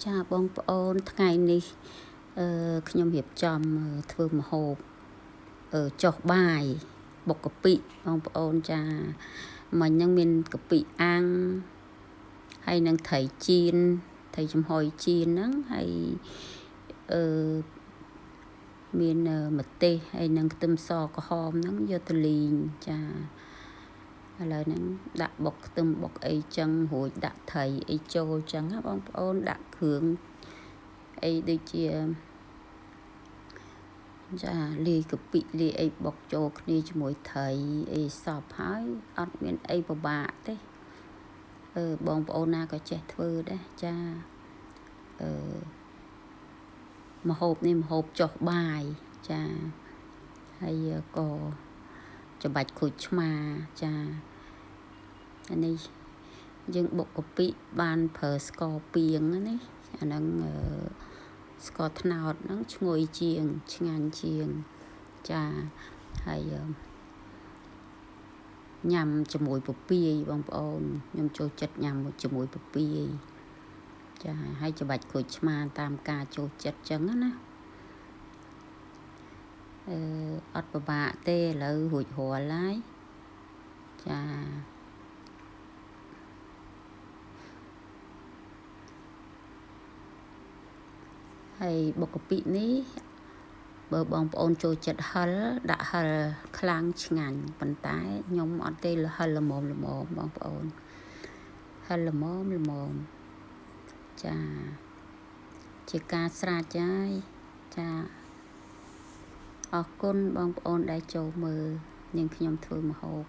ចាបងប្អូនថ្ងៃនេះខ្ញុំរៀបចំធ្វើម្ហូបចុះបាយបុកកាពិបងប្អូនចាមិញហ្នឹងមានកពិអាំងហើយនឹងត្រីចៀនត្រីចំហុយចៀនហ្នឹងហើយមានម្ទេសហើយនឹងខ្ទឹមសក្រហមហ្នឹងយកទៅលីងចាឥឡូវហ្នឹងដាក់បុកខ្ទឹមបុកអីចឹងរួចដាក់ត្រីអីចូលចឹងណាបងប្អូនដាក់គ្រឿងអីដូចជាចាលាយកពិលាយអីបុកចូលគ្នាជាមួយត្រីអីសពហើយអត់មានអីពិបាកទេបងប្អូនណាក៏ចេះធ្វើដែរចាម្ហូបនេះម្ហូបចុះបាយចាហើយក៏ច្បាច់ក្រូចឆ្មាចាអានេះយើងបុកកាពិបានប្រើស្ករពាងណាអាហ្នឹងស្ករត្នោតហ្នឹងឈ្ងុយជាងឆ្ងាញ់ជាងចាហើយញ៉ាំជាមួយពពាយបងប្អូនខ្ញុំចូលចិត្តញ៉ាំជាមួយពពាយចាហើយច្បាច់ក្រូចឆ្មាតាមការចូលចិត្តចឹងណាអត់ពិបាកទេឥឡូវរួចរាល់ហើយចាហើយបុកកាពិនេះបើបងប្អូនចូលចិត្តហឹរដាក់ហឹរខ្លាំងឆ្ងាញ់ប៉ុន្តែខ្ញុំអត់ទេហឹរល្មមបងប្អូនហឹរល្មមចាជាការស្រាច់ហើយចាអរគុណបងប្អូនដែលចូលមើលនាងខ្ញុំធ្វើម្ហូប